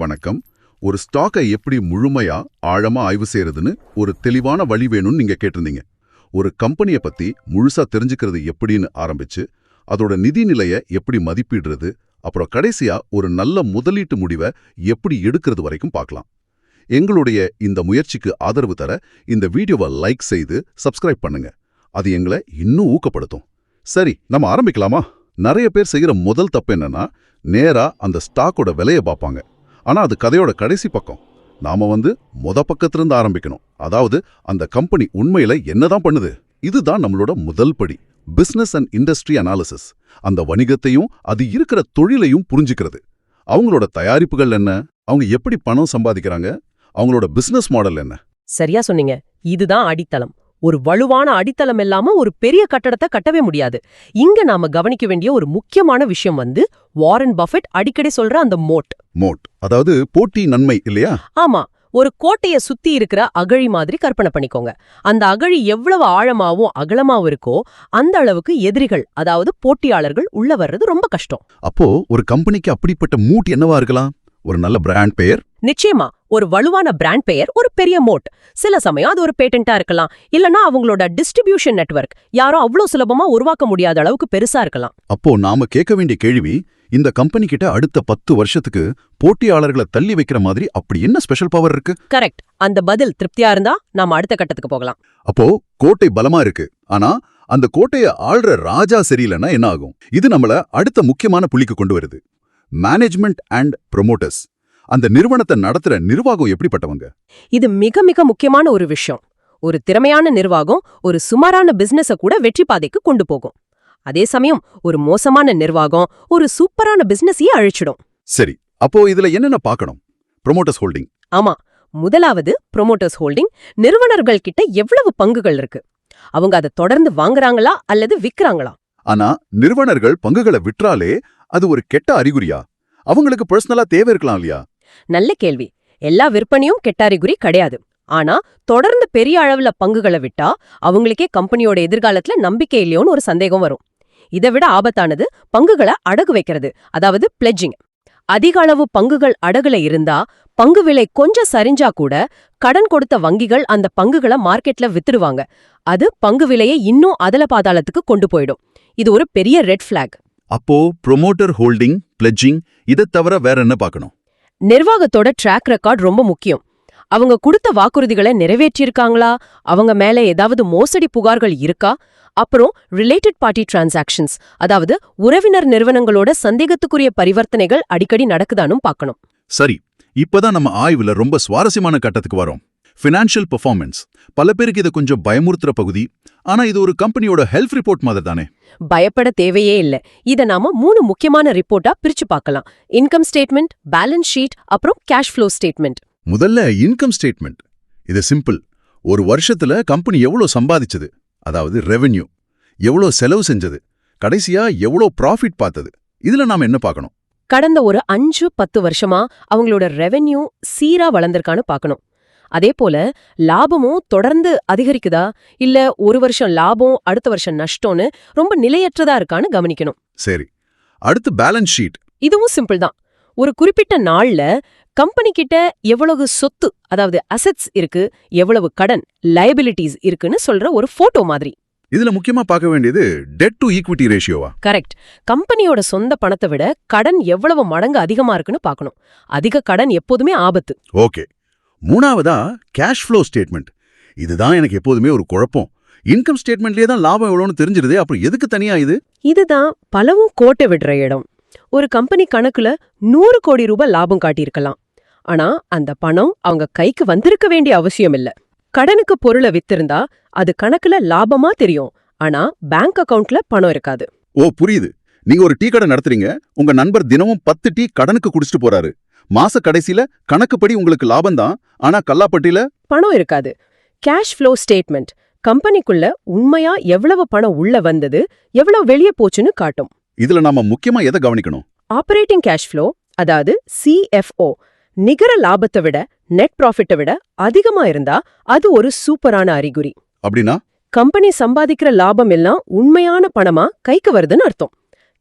வணக்கம். ஒரு ஸ்டாக்கை எப்படி முழுமையா ஆழமா ஆய்வு செய்யறதுன்னு ஒரு தெளிவான வழி வேணும்னு நீங்க கேட்டிருந்தீங்க. ஒரு கம்பெனியை பத்தி முழுசா தெரிஞ்சுக்கிறது எப்படின்னு ஆரம்பிச்சு அதோட நிதி நிலையை எப்படி மதிப்பிடுறது, அப்புறம் கடைசியா ஒரு நல்ல முதலீட்டு முடிவை எப்படி எடுக்கிறது வரைக்கும் பார்க்கலாம். எங்களுடைய இந்த முயற்சிக்கு ஆதரவு தர இந்த வீடியோவை லைக் செய்து சப்ஸ்கிரைப் பண்ணுங்க. அது எங்களை இன்னும் ஊக்கப்படுத்தும். சரி, நம்ம ஆரம்பிக்கலாமா? நிறைய பேர் செய்யற முதல் தப்பு என்னன்னா, நேரா அந்த ஸ்டாக்கோட விலையை பார்ப்பாங்க. ஆனா அது கதையோட கடைசி பக்கம். நாம மொத பக்கத்திலிருந்து ஆரம்பிக்கணும். அதாவது அந்த கம்பெனி உண்மையில என்னதான் பண்ணுது. இதுதான் நம்மளோட முதல் படி. Business and industry analysis. அந்த வணிகத்தையும் அது இருக்கிற தொழிலையும் புரிஞ்சுக்கிறது. அவங்களோட தயாரிப்புகள் என்ன, அவங்க எப்படி பணம் சம்பாதிக்கிறாங்க, அவங்களோட பிசினஸ் மாடல் என்ன. சரியா சொன்னீங்க. இதுதான் அடித்தளம். ஒரு வலுவான அடித்தளம் இல்லாம ஒரு பெரிய கட்டடத்தை கட்டவே முடியாது. இங்க நாம கவனிக்க வேண்டிய ஒரு முக்கியமான விஷயம் வாரன் பஃபெட் அடிக்கடி சொல்ற அந்த மோட், அதாவது போட்டி நன்மை இல்லையா? ஆமா. ஒரு கோட்டைய சுத்தி இருக்கிற அகழி மாதிரி கற்பனை பண்ணிக்கோங்க. அந்த அகழி எவ்வளவு ஆழமாவும் அகலமாவும் இருக்கோ அந்த அளவுக்கு எதிரிகள், அதாவது போட்டியாளர்கள் உள்ள வர்றது ரொம்ப கஷ்டம். அப்போ ஒரு கம்பெனிக்கு அப்படிப்பட்ட மூட் என்னவா இருக்கலாம்? ஒரு நல்ல பிராண்ட் பெயர். நிச்சயமா, ஒரு வலுவான பிராண்ட் பெயர் ஒரு பெரிய மோட். சில சமயம் அது ஒரு பேட்டன்ட்டா இருக்கலாம், இல்லனா அவங்களோட டிஸ்ட்ரிபியூஷன் நெட்வொர்க் யாரும் அவ்வளவு சுலபமா உருவாக்க முடியாத அளவுக்கு பெருசா இருக்கலாம். அப்போ நாம கேட்க வேண்டிய கேள்வி, இந்த கம்பெனி கிட்ட அடுத்த 10 வருஷத்துக்கு போட்டியாளர்களை தள்ளி வைக்கிற மாதிரி அப்படி என்ன ஸ்பெஷல் பவர் இருக்கு? கரெக்ட். அந்த பதில் திருப்தியா இருந்தா நாம அடுத்த கட்டத்துக்கு போகலாம். அப்போ கோட்டை பலமா இருக்கு, ஆனா அந்த கோட்டையை ஆள்ற ராஜா சரியில்லைன்னா என்ன ஆகும்? இது நம்மள அடுத்த முக்கியமான புள்ளிக்கு கொண்டு வருது. Management and promoters. அந்த நிறுவனத்தை நடத்துற நிர்வாகம் எப்படிப்பட்டவங்க? இது மிக மிக முக்கியமான ஒரு விஷயம். ஒரு திறமையான நிர்வாகம் ஒரு சுமாரான பிசினஸ கூட வெற்றி பாதைக்கு கொண்டு போகும். அதே சமயம் ஒரு மோசமான நிர்வாகம் ஒரு சூப்பரான பிசினஸையே அழிச்சிடும். சரி, அப்போ இதுல என்னென்ன பார்க்கணும்? Promoters holding. ஆமா, முதலாவது ப்ரொமோட்டர்ஸ் ஹோல்டிங். நிறுவனர்கள் கிட்ட எவ்வளவு பங்குகள் இருக்கு, அவங்க அதை தொடர்ந்து வாங்குறாங்களா அல்லது விக்கிறாங்களா? ஆனா நிறுவனர்கள் பங்குகளை விற்றாலே அது ஒரு கெட்ட அறிகுறியா? அவங்களுக்கு பர்சனலா தேவை இருக்கலாம் இல்லையா? நல்ல கேள்வி. எல்லா விற்பனையும் கெட்ட அறிகுறி கிடையாது. ஆனா தொடர்ந்து பெரிய அளவுல பங்குகளை விட்டா அவங்களுக்கே கம்பெனியோட எதிர்காலத்துல நம்பிக்கை இல்லையோன்னு ஒரு சந்தேகம் வரும். இதை விட ஆபத்தானது பங்குகளை அடகு வைக்கிறது, அதாவது பிளெட்ஜிங். அதிக அளவு பங்குகள் அடகுல இருந்தா பங்கு விலை கொஞ்சம் சரிஞ்சா கூட கடன் கொடுத்த வங்கிகள் அந்த பங்குகளை மார்க்கெட்ல வித்துடுவாங்க. அது பங்கு விலையை இன்னும் அதல பாதாளத்துக்கு கொண்டு போயிடும். இது ஒரு பெரிய ரெட் ஃபிளாக். அப்போ ப்ரொமோட்டர் ஹோல்டிங், பிளெட்ஜிங், இதை தவிர வேற என்ன பார்க்கணும்? நிர்வாகத்தோட ட்ராக் ரெக்கார்ட் ரொம்ப முக்கியம். அவங்க கொடுத்த வாக்குறுதிகளை நிறைவேற்றியிருக்காங்களா, அவங்க மேல ஏதாவது மோசடி புகார்கள் இருக்கா, அப்புறம் ரிலேட்டட் பார்ட்டி டிரான்சாக்ஷன்ஸ், அதாவது உறவினர் நிறுவனங்களோட சந்தேகத்துக்குரிய பரிவர்த்தனைகள் அடிக்கடி நடக்குதானும் பார்க்கணும். சரி, இப்பதான் நம்ம ஆய்வுல ரொம்ப சுவாரஸ்யமான கட்டத்துக்கு வரோம். Financial performance. பல பேருக்கு இது கொஞ்சம் பயமுறுத்துற பகுதி. ஆனா இது ஒரு கம்பெனியோட ஹெல்த் ரிப்போர்ட் மாதிரி தானே? பயப்பட தேவையே இல்ல. இத நாம 3 முக்கியமான ரிப்போர்ட்டா பிரிச்சு பார்க்கலாம். இன்கம் ஸ்டேட்மெண்ட், பேலன்ஸ் ஷீட், அப்புறம் கேஷ் ஃப்ளோ ஸ்டேட்மெண்ட். முதல்ல இன்கம் ஸ்டேட்மெண்ட். இது சிம்பிள். ஒரு வருஷத்துல கம்பெனி எவ்வளவு சம்பாதிச்சது, அதாவது ரெவென்யூ, எவ்வளவு செலவு செஞ்சது, கடைசியா எவ்வளவு ப்ராஃபிட் பார்த்தது, இதுல நாம என்ன பார்க்கணும்? கடந்த ஒரு 5-10 வருஷமா அவங்களோட ரெவென்யூ சீரா வளர்ந்திருக்கான்னு பார்க்கணும். அதே போல லாபமும் தொடர்ந்து அதிகரிக்குதா, இல்ல ஒரு வருஷம் லாபம் அடுத்த வருஷம் நஷ்டம்னு ரொம்ப நிலையற்றதா இருக்கான்னு கவனிக்கணும். சரி, அடுத்து பேலன்ஸ் ஷீட். இதுவும் சிம்பிள் தான். ஒரு குறிப்பிட்ட நாள்ல கம்பெனி கிட்ட எவ்வளவு சொத்து, அதாவது அசெட்ஸ் இருக்கு, எவ்வளவு கடன் லயபிலிட்டிஸ் இருக்குன்னு சொல்ற ஒரு போட்டோ மாதிரி. இதுல முக்கியமா பார்க்க வேண்டியது டெட் டு ஈக்விட்டி ரேஷியோவா? கரெக்ட். கம்பெனியோட சொந்த பணத்தை விட கடன் எவ்வளவு மடங்கு அதிகமா இருக்குன்னு பார்க்கணும். அதிக கடன் எப்போதுமே ஆபத்து. ஓகே. மூணாவதா கேஷ் ஃப்ளோ ஸ்டேட்மெண்ட். இதுதான் எனக்கு எப்போதுமே ஒரு குழப்பம். இன்கம் ஸ்டேட்மெண்ட்லயே தான் லாபம் எவ்வளோன்னு தெரிஞ்சிருது, அப்புறம் எதுக்கு தனியா இது? இதுதான் பலவும் கோட்டை விடுற இடம். ஒரு கம்பெனி கணக்குல 100 கோடி ரூபாய் லாபம் காட்டியிருக்கலாம். ஆனா அந்த பணம் அவங்க கைக்கு வந்திருக்க வேண்டிய அவசியம் இல்ல. கடனுக்கு பொருளை வித்திருந்தா அது கணக்குல லாபமா தெரியும், ஆனா பேங்க் அக்கவுண்ட்ல பணம் இருக்காது. ஓ, புரியுது. நீங்க ஒரு டீ கடை நடத்துறீங்க, உங்க நண்பர் தினமும் 10 டீ கடனுக்கு குடிச்சிட்டு போறாரு. மாச கடைசியில கணக்குப்படி உங்களுக்கு லாபம் தான், ஆனா கல்லாப்பட்டியில பணம் இருக்காது. கேஷ் ஃப்ளோ ஸ்டேட்மெண்ட் கம்பெனிக்குள்ள உண்மையா எவ்வளவு பணம் உள்ள வந்தது, எவ்வளவு வெளியே போச்சுன்னு காட்டும். இதுல நாம முக்கியமா எதை கவனிக்கணும்? ஆபரேட்டிங் கேஷ் ஃப்ளோ, அதாவது CFO, நிகர லாபத்தை விட நெட் ப்ராஃபிட்டை விட அதிகமா இருந்தா அது ஒரு சூப்பரான அறிகுறி. அப்படின்னா கம்பெனி சம்பாதிக்கிற லாபம் எல்லாம் உண்மையான பணமா கைக்கு வருதுன்னு அர்த்தம்.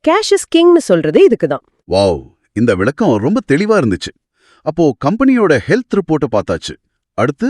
கேஷ் இஸ் கிங்னு சொல்றது இதுக்குதான். வாவ், இந்த விளக்கம் ரொம்ப தெளிவா இருந்துச்சு. அப்போ கம்பெனியோட ஹெல்த் ரிப்போர்ட்டை பார்த்தாச்சு. அடுத்து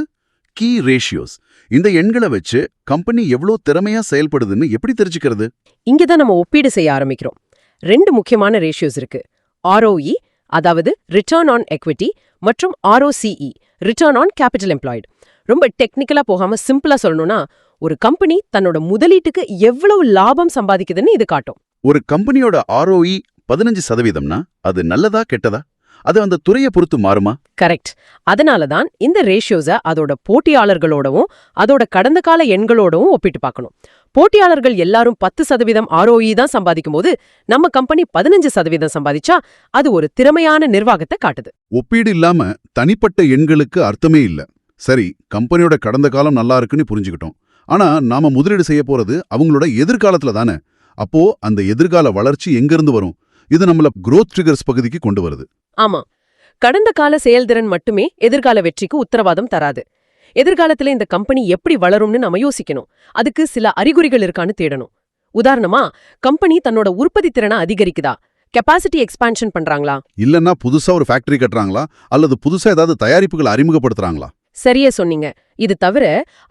கீ ரேஷியோஸ். இந்த எண்களை வச்சு கம்பெனி எவ்வளோ திறமையா செயல்படுதுன்னு எப்படி தெரிஞ்சுக்கிறது? இங்கதான் நம்ம ஒப்பீடு செய்ய ஆரம்பிக்கிறோம். 2 முக்கியமான ரேஷியோஸ் இருக்கு. ROE, அதாவது ரிட்டர்ன் ஆன் எக்விட்டி, மற்றும் ROCE, return on capital employed. ரொம்ப டெக்னிக்கலா போகாம சிம்பிளா சொல்லணும்னா, ஒரு கம்பெனி தன்னோட முதலீட்டுக்கு எவ்வளவு லாபம் சம்பாதிக்குதுன்னு இது காட்டும். ஒரு கம்பெனியோட ROE 15%னா அது நல்லதா கெட்டதா? அது அந்த துறையை பொறுத்து மாறுமா? கரெக்ட். அதனாலதான் இந்த ரேஷியோஸை அதோட போட்டியாளர்களோடவும் அதோட கடந்த கால எண்களோடவும் ஒப்பிட்டு பார்க்கணும். போட்டியாளர்கள் எல்லாரும் 10% ROE தான் சம்பாதிக்கும் போது நம்ம கம்பெனி 15% சம்பாதிச்சா அது ஒரு திறமையான நிர்வாகத்தை காட்டுது. ஒப்பீடு இல்லாம தனிப்பட்ட எண்களுக்கு அர்த்தமே இல்ல. சரி, கம்பெனியோட கடந்த காலம் நல்லா இருக்குன்னு புரிஞ்சுக்கிட்டோம். ஆனா நாம முதலீடு செய்ய போறது அவங்களோட எதிர்காலத்துல தானே. அப்போ அந்த எதிர்கால வளர்ச்சி எங்கிருந்து வரும்? இது நம்மள growth triggers பகுதிக்கு கொண்டு வருது. ஆமா, கடந்த கால செயல்திறன் மட்டுமே எதிர்கால வெற்றிக்கு உத்தரவாதம் தராது. எதிர்காலத்துல இந்த கம்பெனி எப்படி வளரும்னு நம்ம யோசிக்கணும். அதுக்கு சில அறிகுறிகள் இருக்கான்னு தேடணும். உதாரணமா, கம்பெனி தன்னோட உற்பத்தி திறனை அதிகரிக்குதா, கெப்பாசிட்டி எக்ஸ்பான்ஷன் பண்றாங்களா, இல்லன்னா புதுசா ஒரு ஃபேக்டரி கட்டுறாங்களா, அல்லது புதுசா ஏதாவது தயாரிப்புகளை அறிமுகப்படுத்துறாங்களா? சரியா சொன்னீங்க. இது தவிர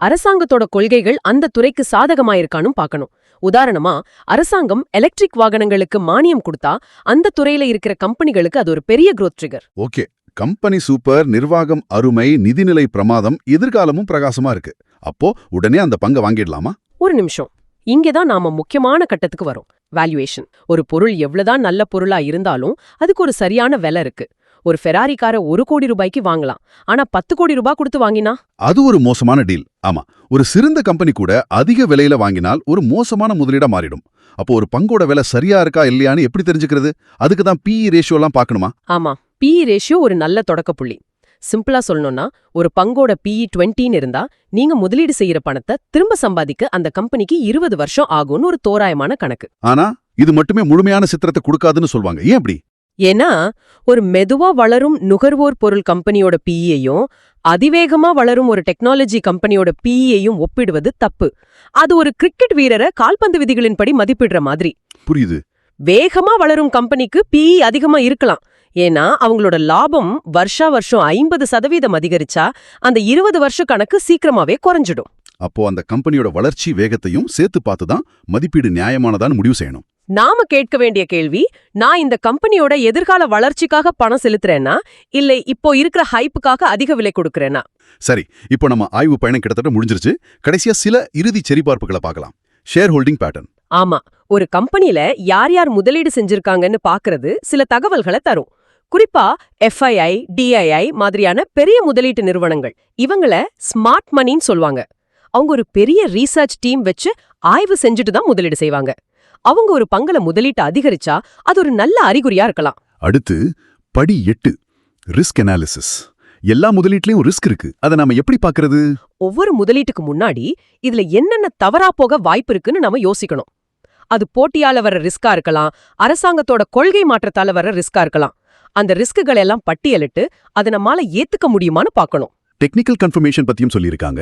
அரசாங்கத்தோட கொள்கைகள் அந்த துறைக்கு சாதகமாயிருக்கான்னு பார்க்கணும். உதாரணமா, அரசாங்கம் எலக்ட்ரிக் வாகனங்களுக்கு மானியம் கொடுத்தா அந்த துறையில இருக்கிற கம்பெனிகளுக்கு அது ஒரு பெரிய growth trigger. Okay, company super, நிர்வாகம் அருமை, நிதிநிலை பிரமாதம், எதிர்காலமும் பிரகாசமா இருக்கு. அப்போ உடனே அந்த பங்கை வாங்கிடலாமா? ஒரு நிமிஷம், இங்கதான் நாம முக்கியமான கட்டத்துக்கு வரோம். வேல்யூவேஷன். ஒரு பொருள் எவ்வளவுதான் நல்ல பொருளா இருந்தாலும் அதுக்கு ஒரு சரியான விலை இருக்கு. ஒரு ஃபெராரி காரை 1 கோடி ரூபாய்க்கு வாங்கலாம். ஆனா 10 கோடி ரூபாய் கொடுத்து வாங்கினா அது ஒரு மோசமான டீல். ஆமா, ஒரு சிறந்த கம்பெனி கூட அதிக விலையில வாங்கினால் ஒரு மோசமான முதலீடா மாறிடும். அப்போ ஒரு பங்கோட விலை சரியா இருக்கா இல்லையான்னு எப்படி தெரிஞ்சுக்கிறது? அதுக்கு தான் PE ரேஷியோலாம் பார்க்கணுமா? ஆமா, PE ரேஷியோ ஒரு நல்ல தொடக்க புள்ளி. சிம்பிளா சொல்லணும்னா, ஒரு பங்கோட PE 20ன்னு இருந்தா நீங்க முதலீடு செய்யற பணத்தை திரும்ப சம்பாதிக்க அந்த கம்பெனிக்கு 20 வருஷம் ஆகும்னு ஒரு தோராயமான கணக்கு. ஆனா இது மட்டுமே முழுமையான சித்திரத்தை கொடுக்காதுன்னு சொல்வாங்க. ஏன் அப்படி? ஏன்னா, ஒரு மெதுவா வளரும் நுகர்வோர் பொருள் கம்பெனியோட PE-யையும் அதிவேகமா வளரும் ஒரு டெக்னாலஜி கம்பெனியோட PE-யையும் ஒப்பிடுவது தப்பு. அது ஒரு கிரிக்கெட் வீரரை கால்பந்து விதிகளின்படி மதிப்பிடுற மாதிரி. புரியுது. வேகமா வளரும் கம்பெனிக்கு PE அதிகமா இருக்கலாம். ஏன்னா அவங்களோட லாபம் வருஷம் 50% அதிகரிச்சா அந்த 20 வருஷ கணக்கு சீக்கிரமாவே குறைஞ்சிடும். அப்போ அந்த கம்பெனியோட வளர்ச்சி வேகத்தையும் சேர்த்து பார்த்துதான் மதிப்பீடு நியாயமானதான்னு முடிவு செய்யணும். நாம கேட்க வேண்டிய கேள்வி, நான் இந்த கம்பெனியோட எதிர்கால வளர்ச்சிக்காக பணம் செலுத்துறேன்னா இல்ல இப்போ இருக்கிற ஹைப்புக்காக அதிக விலை கொடுக்கறேனா? சரி, இப்போ நம்ம ஆய்வு பயணம் கிட்டத்தட்ட முடிஞ்சிருச்சு. கடைசியா சில இறுதி சரிபார்ப்புகளை பார்க்கலாம். Share holding pattern. ஆமா, ஒரு கம்பெனில யார் யார் முதலீடு செஞ்சிருக்காங்கன்னு பாக்குறது சில தகவல்களை தரும். குறிப்பா FII, DII மாதிரியான பெரிய முதலீட்டு நிறுவனங்கள், இவங்கள ஸ்மார்ட் மணின்னு சொல்வாங்க. அவங்க ஒரு பெரிய ரீசர்ச் டீம் வச்சு ஆய்வு செஞ்சுட்டு தான் முதலீடு செய்வாங்க. அவங்க ஒரு பங்குல முதலீட்டு அதிகரிச்சா அது ஒரு நல்ல அறிகுறியா இருக்கலாம். அடுத்து படி 8, ரிஸ்க் அனாலிசிஸ். எல்லா முதலீட்லயும் ரிஸ்க் இருக்கு. அதை நாம எப்படி பார்க்கிறது? ஒவ்வொரு முதலீட்டுக்கு முன்னாடி இதுல என்னென்ன தவறா போக வாய்ப்பு இருக்குன்னு நாம யோசிக்கணும். அது போட்டியால வர ரிஸ்கா இருக்கலாம், அரசாங்கத்தோட கொள்கை மாற்றத்தால வர ரிஸ்கா இருக்கலாம். அந்த ரிஸ்குகள் எல்லாம் பட்டியலிட்டு அதை நம்மால ஏத்துக்க முடியுமான்னு பார்க்கணும். டெக்னிக்கல் கன்ஃபர்மேஷன் பத்தியும் சொல்லியிருக்காங்க.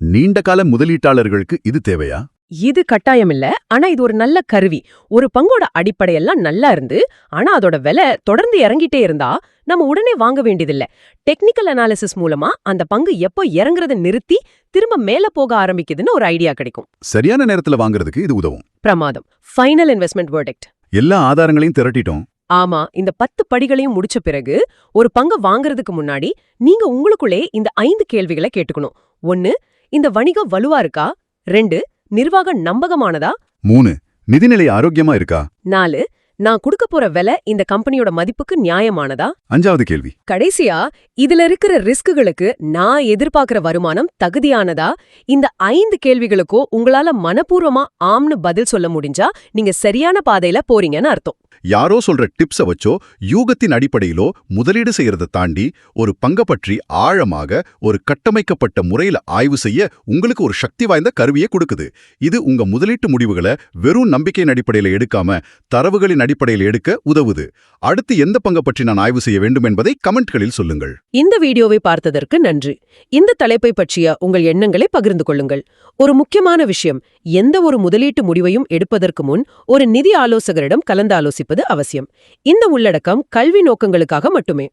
நீண்ட கால முதலீட்டாளர்களுக்கு இது தேவையா? இது கட்டாயம் இல்ல, ஆனா இது ஒரு நல்ல கருவி. ஒரு பங்கோட அடிப்படையெல்லாம் நல்லா இருந்து ஆனா அதோட விலை தொடர்ந்து இறங்கிட்டே இருந்தா நம்ம உடனே வாங்க வேண்டியதில்ல. டெக்னிக்கல் அனாலிசிஸ் மூலமா அந்த பங்கு எப்போ இறங்குறத நிறுத்தி திரும்ப மேல போக ஆரம்பிக்குதுன்னு ஒரு ஐடியா கிடைக்கும். சரியான நேரத்துல வாங்குறதுக்கு இது உதவும். பிரமாதம். Final investment verdict. எல்லா ஆதாரங்களையும் திரட்டிட்டோம். ஆமா, இந்த 10 படிகளையும் முடிச்ச பிறகு ஒரு பங்கு வாங்குறதுக்கு முன்னாடி நீங்க உங்களுக்குள்ளே இந்த 5 கேள்விகளை கேட்டுக்கணும். 1, இந்த வணிகம் வலுவா இருக்கா? 2, நிர்வாகம் நம்பகமானதா? 3, நிதிநிலை ஆரோக்கியமா இருக்கா? 4, நான் கொடுக்க போற விலை இந்த கம்பெனியோட மதிப்புக்கு நியாயமானதா? 5வது கேள்வி. கடைசியா, இதுல இருக்கிற ரிஸ்குகளுக்கு நான் எதிர்பார்க்கிற வருமானம் தகுதியானதா? இந்த 5 கேள்விகளுக்கோ உங்களால மனப்பூர்வமா ஆம்னு பதில் சொல்ல முடிஞ்சா நீங்க சரியான பாதையில போறீங்கன்னு அர்த்தம். யாரோ சொல்ற டிப்ஸ வச்சோ யூகத்தின் அடிப்படையிலோ முதலீடு செய்யறதை தாண்டி ஒரு பங்க பற்றி ஆழமாக ஒரு கட்டமைக்கப்பட்ட முறையில ஆய்வு செய்ய உங்களுக்கு ஒரு சக்தி வாய்ந்த கருவியை கொடுக்குது. இது உங்க முதலீட்டு முடிவுகளை வெறும் நம்பிக்கையின் அடிப்படையில எடுக்காம தரவுகளின் அடிப்படையில் எடுக்க உதவுது. அடுத்து எந்த பங்க பற்றி நான் ஆய்வு செய்ய வேண்டும் என்பதை கமெண்ட்களில் சொல்லுங்கள். இந்த வீடியோவை பார்த்ததற்கு நன்றி. இந்த தலைப்பை பற்றிய உங்கள் எண்ணங்களை பகிர்ந்து கொள்ளுங்கள். ஒரு முக்கியமான விஷயம், எந்த ஒரு முதலீட்டு முடிவையும் எடுப்பதற்கு முன் ஒரு நிதி ஆலோசகரிடம் கலந்தாலோசிப்பது அவசியம். இந்த உள்ளடக்கம் கல்வி நோக்கங்களுக்காக மட்டுமே.